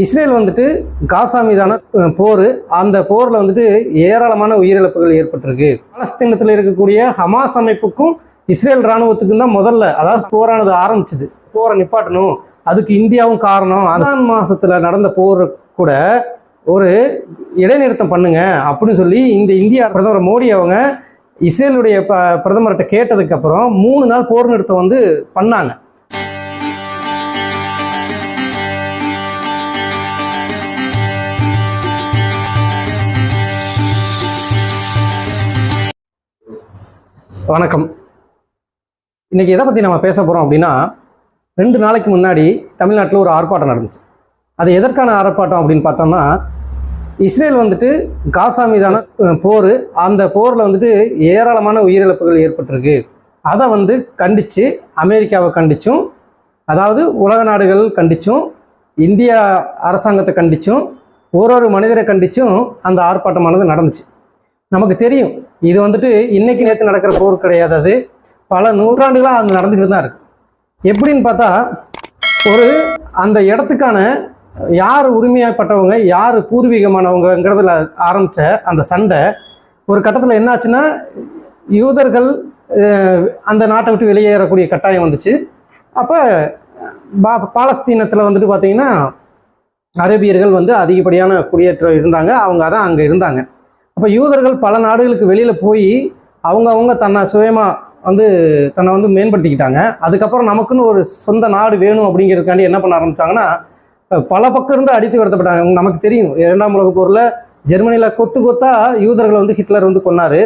Israel வந்துட்டு காசா மீதான போர், அந்த போரில் வந்துட்டு ஏராளமான உயிரிழப்புகள் ஏற்பட்டிருக்கு. பாலஸ்தீனத்தில் இருக்கக்கூடிய ஹமாஸ் அமைப்புக்கும் இஸ்ரேல் இராணுவத்துக்கும் தான் முதல்ல அதாவது போரானது ஆரம்பிச்சுது. போரை நிப்பாட்டணும், அதுக்கு இந்தியாவும் காரணம். ரமலான் மாதத்தில் நடந்த போர் கூட ஒரு இடைநிறுத்தம் பண்ணுங்க அப்படின்னு சொல்லி இந்த இந்தியா பிரதமர் மோடி அவங்க இஸ்ரேலுடைய பிரதமர்கிட்ட கேட்டதுக்கப்புறம் 3 நாள் போர் நிறுத்தம் வந்து பண்ணாங்க. வணக்கம். இன்றைக்கி எதை பற்றி நம்ம பேச போகிறோம் அப்படின்னா, 2 நாளைக்கு முன்னாடி தமிழ்நாட்டில் ஒரு ஆர்ப்பாட்டம் நடந்துச்சு. அது எதற்கான ஆர்ப்பாட்டம் அப்படின்னு பார்த்தோம்னா, இஸ்ரேல் வந்துட்டு காசா மீதான போர், அந்த போரில் வந்துட்டு ஏராளமான உயிரிழப்புகள் ஏற்பட்டிருக்கு. அதை வந்து கண்டித்து அமெரிக்காவை கண்டித்தும், அதாவது உலக நாடுகள் கண்டித்தும், இந்தியா அரசாங்கத்தை கண்டித்தும், ஒரு மனிதரை கண்டித்தும் அந்த ஆர்ப்பாட்டமானது நடந்துச்சு. நமக்கு தெரியும், இது வந்துட்டு இன்னைக்கு நேற்று நடக்கிற போர் கிடையாது. அது பல நூற்றாண்டுகளாக அது நடந்துக்கிட்டு தான் இருக்குது. எப்படின்னு பார்த்தா, அந்த இடத்துக்கான யார் உரிமையாகப்பட்டவங்க, யார் பூர்வீகமானவங்கிறதுல ஆரம்பித்த அந்த சண்டை ஒரு கட்டத்தில் என்னாச்சுன்னா, யூதர்கள் அந்த நாட்டை விட்டு வெளியேறக்கூடிய கட்டாயம் வந்துச்சு. அப்போ பாலஸ்தீனத்தில் வந்துட்டு பார்த்திங்கன்னா அரேபியர்கள் வந்து அதிகப்படியான குடியேற்றம் இருந்தாங்க. அவங்க தான் அங்கே இருந்தாங்க. அப்போ யூதர்கள் பல நாடுகளுக்கு வெளியில் போய் அவங்க தன்னை சுயமாக தன்னை மேம்படுத்திக்கிட்டாங்க. அதுக்கப்புறம் நமக்குன்னு ஒரு சொந்த நாடு வேணும் அப்படிங்கிறதுக்காண்டி என்ன பண்ண ஆரம்பித்தாங்கன்னா, பல பக்கம் இருந்து அடித்து வருத்தப்பட்டாங்க. நமக்கு தெரியும், 2ஆம் உலகப் போரில் ஜெர்மனியில் கொத்தா யூதர்களை ஹிட்லர் கொன்னார்.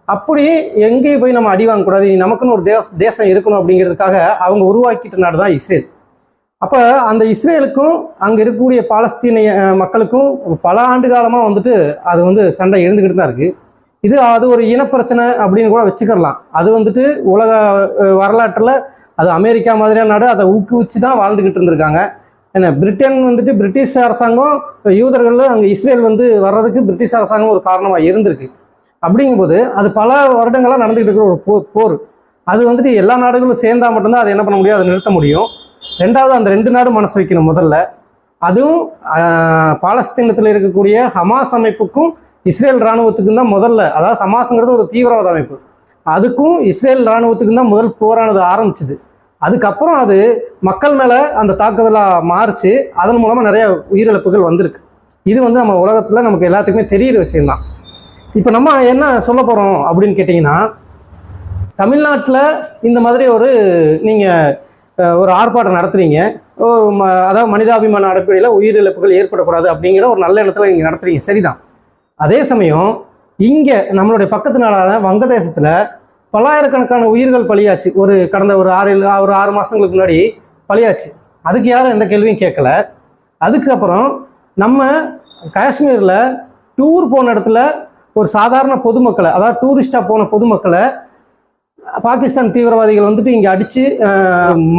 அப்படி எங்கேயும் போய் நம்ம அடி வாங்கக்கூடாது, நமக்குன்னு ஒரு தேசம் இருக்கணும் அப்படிங்கிறதுக்காக அவங்க உருவாக்கிட்ட நாடு தான் இஸ்ரேல். அப்போ அந்த இஸ்ரேலுக்கும் அங்கே இருக்கக்கூடிய பாலஸ்தீனிய மக்களுக்கும் பல ஆண்டு காலமாக அது சண்டை எழுந்துக்கிட்டு தான் இருக்குது. அது ஒரு இனப்பிரச்சனை அப்படின்னு கூட வச்சுக்கலாம். அது உலக வரலாற்றில் அது அமெரிக்கா மாதிரியான நாடு அதை ஊக்குவிச்சு தான் வாழ்ந்துக்கிட்டு இருந்திருக்காங்க. ஏன்னா பிரிட்டன் பிரிட்டிஷ் அரசாங்கம் யூதர்கள் அங்கே இஸ்ரேல் வர்றதுக்கு பிரிட்டிஷ் அரசாங்கம் ஒரு காரணமாக இருந்திருக்கு. அப்படிங்கும்போது அது பல வருடங்களாக நடந்துக்கிட்டு இருக்கிற ஒரு போர். அது எல்லா நாடுகளும் சேர்ந்தால் மட்டும்தான் அதை என்ன பண்ண முடியும், அதை நிறுத்த முடியும். ரெண்டாவது, அந்த 2 நாடும் மனசு வைக்கணும் முதல்ல. அதுவும் பாலஸ்தீனத்தில் இருக்கக்கூடிய ஹமாஸ் அமைப்புக்கும் இஸ்ரேல் இராணுவத்துக்கும் தான் முதல்ல, அதாவது ஹமாஸுங்கிறது ஒரு தீவிரவாத அமைப்பு, அதுக்கும் இஸ்ரேல் இராணுவத்துக்கும் தான் முதல் போரானது ஆரம்பிச்சுது. அதுக்கப்புறம் அது மக்கள் மேலே அந்த தாக்குதலாக மாறிச்சு. அதன் மூலமாக நிறைய உயிரிழப்புகள் வந்திருக்கு. இது நம்ம உலகத்தில் நமக்கு எல்லாத்துக்குமே தெரிகிற விஷயம்தான். இப்போ நம்ம என்ன சொல்ல போகிறோம் அப்படின்னு கேட்டிங்கன்னா, தமிழ்நாட்டில் இந்த மாதிரி நீங்கள் ஒரு ஆர்ப்பாட்டம் நடத்துகிறீங்க, அதாவது மனிதாபிமான அடிப்படையில் உயிரிழப்புகள் ஏற்படக்கூடாது அப்படிங்கிற ஒரு நல்ல எண்ணத்தில் நீங்கள் நடத்துகிறீங்க, சரிதான். அதே சமயம் இங்கே நம்மளுடைய பக்கத்து நாடான வங்கதேசத்தில் பல்லாயிரக்கணக்கான உயிர்கள் பலியாச்சு. கடந்த ஒரு 6 மாதங்களுக்கு முன்னாடி பலியாச்சு. அதுக்கு யாரும் எந்த கேள்வியும் கேட்கல. அதுக்கப்புறம் நம்ம காஷ்மீரில் டூர் போன இடத்துல ஒரு சாதாரண பொதுமக்களை, அதாவது டூரிஸ்டாக போன பொதுமக்களை பாகிஸ்தான் தீவிரவாதிகள் இங்கே அடித்து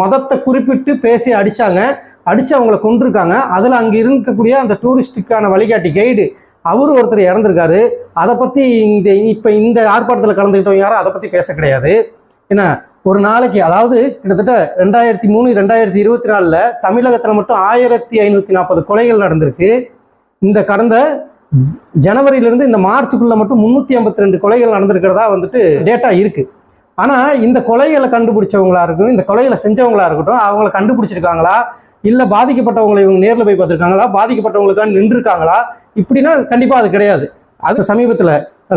மதத்தை குறிப்பிட்டு பேசி அடித்து அவங்கள கொண்டிருக்காங்க. அதில் அங்கே இருக்கக்கூடிய அந்த டூரிஸ்டுக்கான வழிகாட்டி கைடு ஒருத்தர் இறந்துருக்காரு. அதை பற்றி இப்போ இந்த ஆர்ப்பாட்டத்தில் கலந்துக்கிட்டவங்க யாரும் அதை பற்றி பேச கிடையாது. ஏன்னா ஒரு நாளைக்கு, அதாவது கிட்டத்தட்ட 2003 2024 தமிழகத்தில் மட்டும் 1540 கொலைகள் நடந்திருக்கு. இந்த கடந்த ஜனவரியிலேருந்து இந்த மார்ச்சுக்குள்ளே மட்டும் 352 கொலைகள் நடந்திருக்கிறதா டேட்டா இருக்குது. ஆனால் இந்த கொலைகளை கண்டுபிடிச்சவங்களா இருக்கட்டும், இந்த கொலைகளை செஞ்சவங்களா இருக்கட்டும், அவங்கள கண்டுபிடிச்சிருக்காங்களா, இல்லை பாதிக்கப்பட்டவங்களை இவங்க நேரில் போய் பார்த்துருக்காங்களா, பாதிக்கப்பட்டவங்களுக்கான நின்றுருக்காங்களா, இப்படின்னா கண்டிப்பாக அது கிடையாது. அது சமீபத்தில்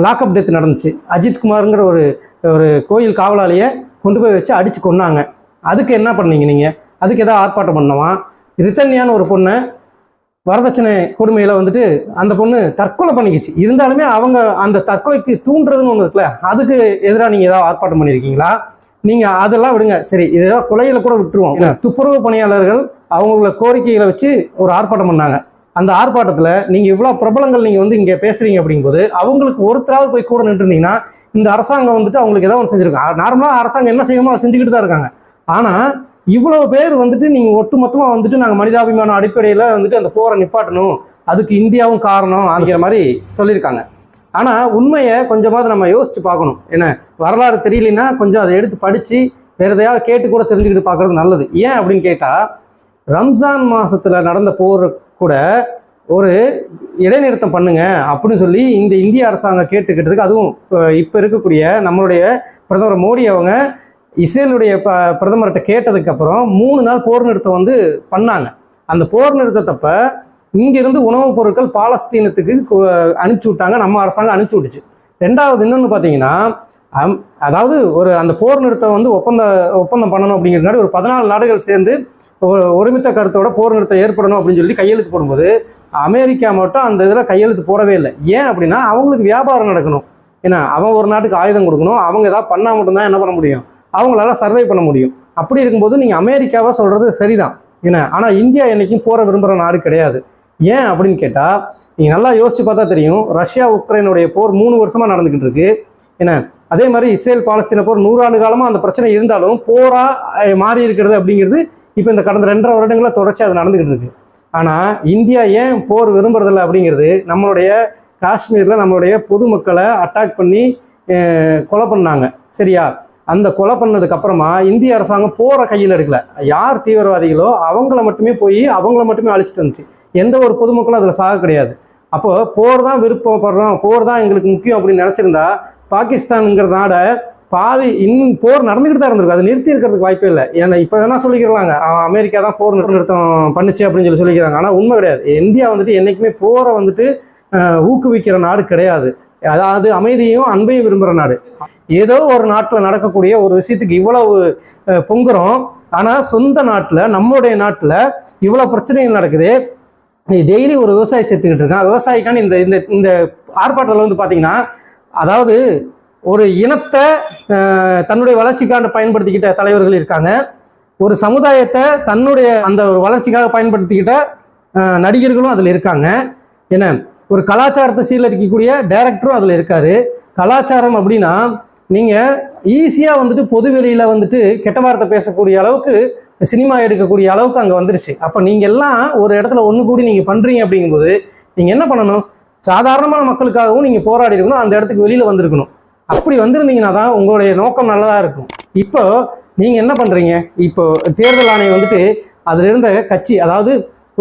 லாக்அப் டெத் நடந்துச்சு. அஜித் குமாருங்கிற ஒரு கோயில் காவலாளியை கொண்டு போய் வச்சு அடித்து கொன்னாங்க. அதுக்கு என்ன பண்ணீங்க நீங்கள்? அதுக்கு எதாவது ஆர்ப்பாட்டம் பண்ணவா? ரித்தன்யான்னு ஒரு பொண்ணை வரதட்சணை கொடுமையில் அந்த பொண்ணு தற்கொலை பண்ணிக்கிச்சு. இருந்தாலுமே அவங்க அந்த தற்கொலைக்கு தூண்டுறதுன்னு ஒன்று இருக்குல்ல, அதுக்கு எதிராக நீங்கள் ஏதாவது ஆர்ப்பாட்டம் பண்ணியிருக்கீங்களா? நீங்கள் அதெல்லாம் விடுங்க, சரி, இதெல்லாம் கொலையில் கூட விட்டுருவோம். துப்புரவு பணியாளர்கள் அவங்களோட கோரிக்கைகளை வச்சு ஒரு ஆர்ப்பாட்டம் பண்ணாங்க. அந்த ஆர்ப்பாட்டத்தில் நீங்கள் இவ்வளோ பிரபலங்கள் நீங்கள் இங்கே பேசுகிறீங்க அப்படிங்கும்போது அவங்களுக்கு ஒருத்தராவது போய் கூட நின்றுருந்தீங்கன்னா இந்த அரசாங்கம் அவங்களுக்கு ஏதாவது ஒன்று செஞ்சுருக்காங்க. நார்மலாக அரசாங்கம் என்ன செய்யணுமோ அதை செஞ்சுக்கிட்டு தான் இருக்காங்க. ஆனால் இவ்வளோ பேர் நீங்கள் ஒட்டு மொத்தமாக நாங்கள் மனிதாபிமான அடிப்படையில் அந்த போரை நிப்பாட்டணும், அதுக்கு இந்தியாவும் காரணம் அப்படிங்கிற மாதிரி சொல்லியிருக்காங்க. ஆனால் உண்மையை கொஞ்சமாவது நம்ம யோசித்து பார்க்கணும். ஏன்னா வரலாறு தெரியலன்னா கொஞ்சம் அதை எடுத்து படித்து வேறு எதையாவது கேட்டு கூட தெரிஞ்சுக்கிட்டு பார்க்குறது நல்லது. ஏன் அப்படின்னு கேட்டால், ரம்ஜான் மாதத்தில் நடந்த போர் கூட ஒரு இடைநிறுத்தம் பண்ணுங்க அப்படின்னு சொல்லி இந்த இந்திய அரசாங்கம் கேட்டுக்கிட்டதுக்கு, அதுவும் இப்போ இருக்கக்கூடிய நம்மளுடைய பிரதமர் மோடி அவங்க இஸ்ரேலுடைய பிரதமர்கிட்ட கேட்டதுக்கப்புறம் 3 நாள் போர் நிறுத்தம் வந்து பண்ணாங்க. அந்த போர் நிறுத்தத்தப்ப இங்கிருந்து உணவுப் பொருட்கள் பாலஸ்தீனத்துக்கு அனுப்பிச்சி விட்டாங்க, நம்ம அரசாங்கம் அனுப்பிச்சி விட்டுச்சு. ரெண்டாவது இன்னொன்று பார்த்தீங்கன்னா, அதாவது அந்த போர் நிறுத்தம் வந்து ஒப்பந்தம் பண்ணணும் அப்படிங்கிறதுனால ஒரு 14 நாடுகள் சேர்ந்து ஒருமித்த கருத்தோட போர் நிறுத்தம் ஏற்படணும் அப்படின்னு சொல்லி கையெழுத்து போடும்போது அமெரிக்கா மட்டும் அந்த இதில் கையெழுத்து போடவே இல்லை. ஏன் அப்படின்னா, அவங்களுக்கு வியாபாரம் நடக்கணும். ஏன்னா அவன் ஒரு நாட்டுக்கு ஆயுதம் கொடுக்கணும், அவங்க ஏதாவது பண்ணால் மட்டும்தான் என்ன பண்ண முடியும், அவங்களால சர்வை பண்ண முடியும். அப்படி இருக்கும்போது நீங்கள் அமெரிக்காவை சொல்கிறது சரிதான் ஏன்னா, ஆனால் இந்தியா என்றைக்கும் போற விரும்புகிற நாடு கிடையாது. ஏன் அப்படின்னு கேட்டால், நீங்கள் நல்லா யோசிச்சு பார்த்தா தெரியும், ரஷ்யா உக்ரைனுடைய போர் 3 வருஷமாக நடந்துக்கிட்டு இருக்கு. ஏன்னா அதே மாதிரி இஸ்ரேல் பாலஸ்தீன போர் 100 ஆண்டு காலமாக அந்த பிரச்சனை இருந்தாலும் போராக மாறி இருக்கிறது அப்படிங்கிறது இப்போ இந்த கடந்த 2.5 வருடங்களாக தொடர்ச்சி அது நடந்துக்கிட்டு இருக்கு. ஆனால் இந்தியா ஏன் போர் விரும்புறதில்லை அப்படிங்கிறது, நம்மளுடைய காஷ்மீரில் நம்மளுடைய பொதுமக்களை அட்டாக் பண்ணி கொலை பண்ணாங்க சரியா. அந்த கொலை பண்ணதுக்கப்புறமா இந்திய அரசாங்கம் போரை கையில் எடுக்கல. யார் தீவிரவாதிகளோ அவங்கள மட்டுமே அழிச்சிட்டு வந்துச்சு. எந்த ஒரு பொதுமக்களும் அதில் சாக கிடையாது. அப்போ போர் தான் விருப்பப்படுறோம், போர் தான் எங்களுக்கு முக்கியம் அப்படின்னு நினச்சிருந்தா பாகிஸ்தான்ங்கிற நாடை பாதி இன்னும் போர் நடந்துக்கிட்டு தான் இருந்திருக்கும், அதை நிறுத்தி இருக்கிறதுக்கு வாய்ப்பே இல்லை. ஏன்னா இப்போ என்ன சொல்லிக்கிறாங்க, அமெரிக்கா தான் போர் நிறுத்தம் பண்ணுச்சு அப்படின்னு சொல்லிக்கிறாங்க. ஆனால் உண்மை கிடையாது. இந்தியா வந்துட்டு என்றைக்குமே போரை வந்துட்டு ஊக்குவிக்கிற நாடு கிடையாது. அதாவது அமைதியும் அன்பையும் விரும்புகிற நாடு. ஏதோ ஒரு நாட்டில் நடக்கக்கூடிய ஒரு விஷயத்துக்கு இவ்வளவு பொங்குறோம், ஆனால் சொந்த நாட்டில் நம்மளுடைய நாட்டில் இவ்வளோ பிரச்சனைகள் நடக்குது. டெய்லி ஒரு விவசாயி செத்துக்கிட்டு இருக்கான். விவசாயிக்கான இந்த ஆர்ப்பாட்டத்தில் வந்து பார்த்தீங்கன்னா, அதாவது ஒரு இனத்தை தன்னுடைய வளர்ச்சிக்காக பயன்படுத்திக்கிட்ட தலைவர்கள் இருக்காங்க, ஒரு சமுதாயத்தை தன்னுடைய அந்த ஒரு வளர்ச்சிக்காக பயன்படுத்திக்கிட்ட நடிகர்களும் அதில் இருக்காங்க. ஏன்னா ஒரு கலாச்சாரத்தை சீரழிக்கக்கூடிய டைரக்டரும் அதில் இருக்காரு. கலாச்சாரம் அப்படின்னா நீங்கள் ஈஸியாக வந்துட்டு பொது வெளியில் வந்துட்டு கெட்ட வார்த்தை பேசக்கூடிய அளவுக்கு சினிமா எடுக்கக்கூடிய அளவுக்கு அங்கே வந்துருச்சு. அப்போ நீங்கள் எல்லாம் ஒரு இடத்துல ஒன்று கூடி நீங்கள் பண்ணுறீங்க அப்படிங்கும்போது நீங்கள் என்ன பண்ணணும், சாதாரணமான மக்களுக்காகவும் நீங்கள் போராடி இருக்கணும், அந்த இடத்துக்கு வெளியில் வந்திருக்கணும். அப்படி வந்திருந்தீங்கன்னா தான் உங்களுடைய நோக்கம் நல்லதாக இருக்கும். இப்போ நீங்கள் என்ன பண்ணுறீங்க, இப்போ தேர்தல் ஆணையம் வந்துட்டு அதில் இருந்த கட்சி, அதாவது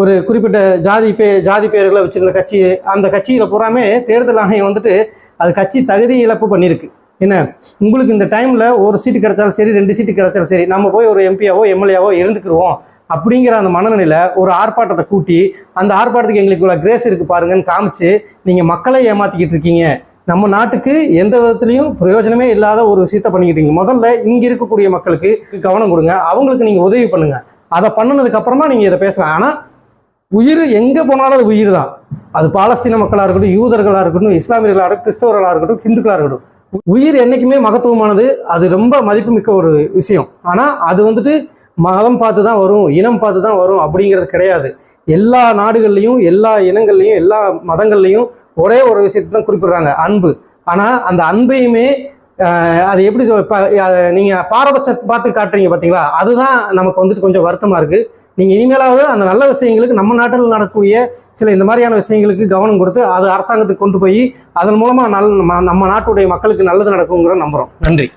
ஒரு குறிப்பிட்ட ஜாதி பேர்களை வச்சுருந்த கட்சி, அந்த கட்சியில் பூராமே தேர்தல் ஆணையம் வந்துட்டு அது கட்சி தகுதி இழப்பு பண்ணியிருக்கு. என்ன, உங்களுக்கு இந்த டைமில் ஒரு சீட்டு கிடைச்சாலும் சரி, 2 சீட்டு கிடைச்சாலும் சரி, நம்ம போய் ஒரு எம்பியாவோ எம்எல்ஏவோ இருந்துக்குருவோம் அப்படிங்கிற அந்த மனநிலையில் ஒரு ஆர்ப்பாட்டத்தை கூட்டி, அந்த ஆர்ப்பாட்டத்துக்கு எங்களுக்கு இவ்வளோ கிரேஸ் இருக்குது பாருங்கன்னு காமிச்சு நீங்கள் மக்களை ஏமாற்றிக்கிட்டு இருக்கீங்க. நம்ம நாட்டுக்கு எந்த விதத்துலையும் பிரயோஜனமே இல்லாத ஒரு விஷயத்த பண்ணிக்கிட்டீங்க. முதல்ல இங்கே இருக்கக்கூடிய மக்களுக்கு கவனம் கொடுங்க, அவங்களுக்கு நீங்கள் உதவி பண்ணுங்கள். அதை பண்ணினதுக்கு அப்புறமா நீங்கள் இதை பேசலாம். ஆனால் உயிர் எங்கே போனாலும் அது உயிர் தான். அது பாலஸ்தீன மக்களாக இருக்கட்டும், யூதர்களாக இருக்கட்டும், இஸ்லாமியர்களாக இருக்கட்டும், கிறிஸ்தவர்களாக இருக்கட்டும், ஹிந்துக்களாக இருக்கட்டும், உயிர் என்றைக்குமே மகத்துவமானது. அது ரொம்ப மதிப்புமிக்க ஒரு விஷயம். ஆனால் அது வந்துட்டு மதம் பார்த்து தான் வரும், இனம் பார்த்து தான் வரும் அப்படிங்கிறது கிடையாது. எல்லா நாடுகள்லையும், எல்லா இனங்கள்லையும், எல்லா மதங்கள்லையும் ஒரே ஒரு விஷயத்தை தான் குறிப்பிடுறாங்க, அன்பு. ஆனால் அந்த அன்பையுமே அது எப்படி நீங்கள் பாரபட்சம் பார்த்து காட்டுறீங்க பார்த்தீங்களா, அதுதான் நமக்கு வந்துட்டு கொஞ்சம் வருத்தமாக இருக்குது. நீங்கள் இனிமேலாவது அந்த நல்ல விஷயங்களுக்கு, நம்ம நாட்டில் நடக்கக்கூடிய சில இந்த மாதிரியான விஷயங்களுக்கு கவனம் கொடுத்து அது அரசாங்கத்துக்கு கொண்டு போய் அதன் மூலமாக நம்ம நாட்டுடைய மக்களுக்கு நல்லது நடக்குங்கிறத நம்புகிறோம். நன்றி.